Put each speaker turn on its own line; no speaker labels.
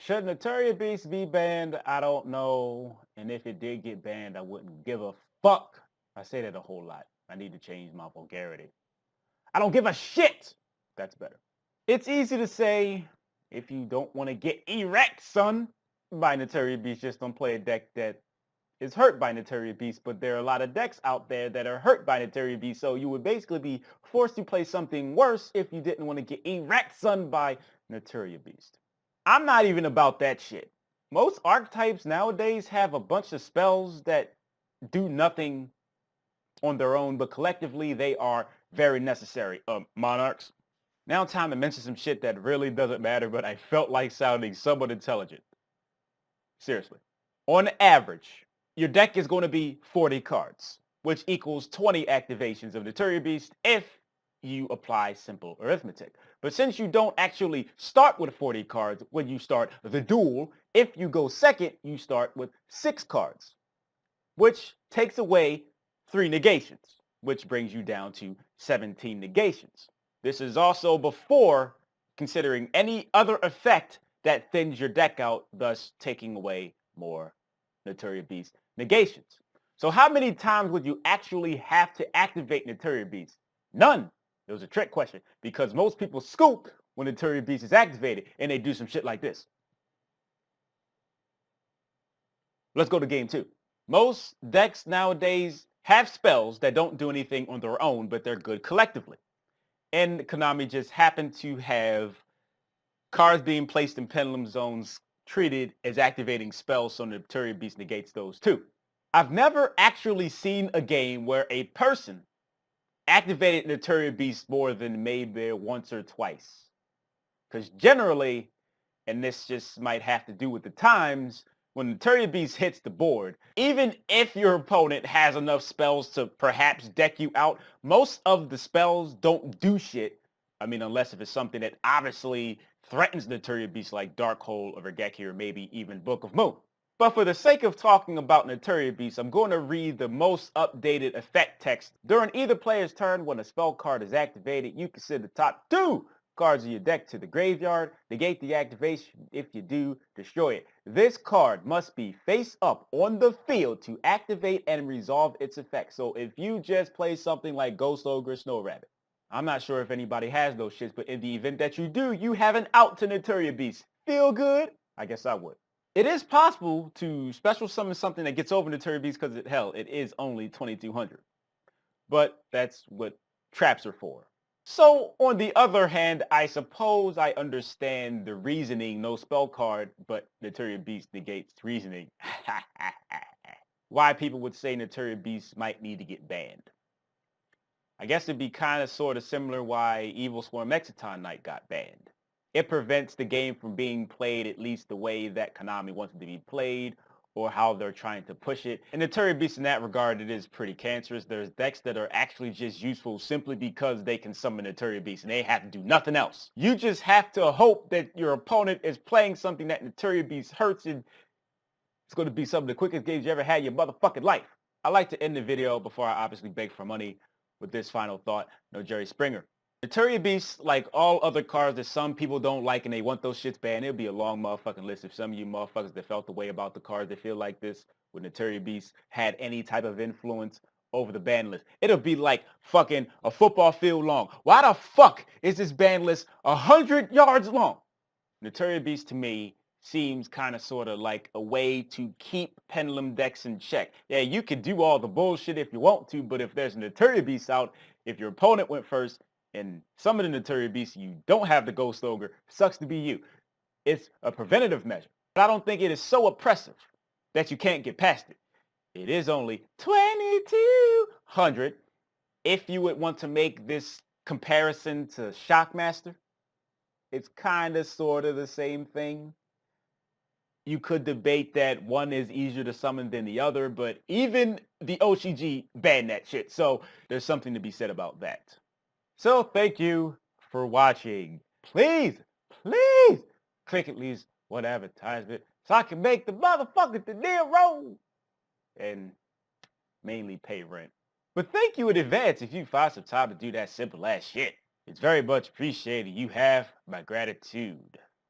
Should Naturia Beast be banned? I don't know. And if it did get banned, I wouldn't give a fuck. I say that a whole lot. I need to change my vulgarity. I don't give a shit. That's better. It's easy to say if you don't want to get erect, son, by Naturia Beast, just don't play a deck that is hurt by Naturia Beast, but there are a lot of decks out there that are hurt by Naturia Beast, so you would basically be forced to play something worse if you didn't want to get erect, son, by Naturia Beast. I'm not even about that shit. Most archetypes nowadays have a bunch of spells that do nothing on their own, but collectively they are very necessary. Monarchs. Now time to mention some shit that really doesn't matter, but I felt like sounding somewhat intelligent. Seriously. On average, your deck is going to be 40 cards, which equals 20 activations of the Naturia Beast if you apply simple arithmetic. But since you don't actually start with 40 cards when you start the duel, if you go second, you start with 6 cards, which takes away 3 negations, which brings you down to 17 negations. This is also before considering any other effect that thins your deck out, thus taking away more Naturia Beast negations. So how many times would you actually have to activate Naturia Beast? None. It was a trick question because most people scoop when Naturia Beast is activated and they do some shit like this. Let's go to game 2. Most decks nowadays have spells that don't do anything on their own, but they're good collectively. And Konami just happened to have cards being placed in pendulum zones treated as activating spells, so Naturia Beast negates those too. I've never actually seen a game where a person activated Naturia Beast more than maybe once or twice. Because generally, and this just might have to do with the times, when Naturia Beast hits the board, even if your opponent has enough spells to perhaps deck you out, most of the spells don't do shit. I mean, unless if it's something that obviously threatens Naturia Beast like Darkhold or Regeki or maybe even Book of Moon. But for the sake of talking about Naturia Beast, I'm going to read the most updated effect text. During either player's turn, when a spell card is activated, you can send the top 2 cards of your deck to the graveyard, negate the activation. If you do, destroy it. This card must be face up on the field to activate and resolve its effect. So if you just play something like Ghost Ogre, Snow Rabbit, I'm not sure if anybody has those shits, but in the event that you do, you have an out to Naturia Beast. Feel good? I guess I would. It is possible to special summon something that gets over Naturia Beast because, hell, it is only 2200. But that's what traps are for. So, on the other hand, I suppose I understand the reasoning, no spell card, but Naturia Beast negates reasoning. Why people would say Naturia Beast might need to get banned. I guess it'd be kind of sort of similar why Evil Swarm Exciton Knight got banned. It prevents the game from being played at least the way that Konami wants it to be played or how they're trying to push it. And the Naturia Beast in that regard, it is pretty cancerous. There's decks that are actually just useful simply because they can summon the Naturia Beast and they have to do nothing else. You just have to hope that your opponent is playing something that Naturia Beast hurts and it's going to be some of the quickest games you ever had in your motherfucking life. I like to end the video before I obviously beg for money with this final thought. No Jerry Springer. Naturia Beast, like all other cards that some people don't like and they want those shits banned, it'll be a long motherfucking list. If some of you motherfuckers that felt the way about the cards that feel like this with Naturia Beast had any type of influence over the ban list, it'll be like fucking a football field long. Why the fuck is this ban list 100 yards long? Naturia Beast to me seems kind of sort of like a way to keep pendulum decks in check. Yeah, you can do all the bullshit if you want to, but if there's a Naturia Beast out, if your opponent went first and some of the Naturia Beasts, you don't have the Ghost Ogre, sucks to be you. It's a preventative measure. But I don't think it is so oppressive that you can't get past it. It is only 2200 if you would want to make this comparison to Shockmaster. It's kind of sort of the same thing. You could debate that one is easier to summon than the other, but even the OCG banned that shit. So there's something to be said about that. So thank you for watching. Please, please click at least one advertisement so I can make the motherfucker the deal roll and mainly pay rent. But thank you in advance if you find some time to do that simple ass shit. It's very much appreciated. You have my gratitude.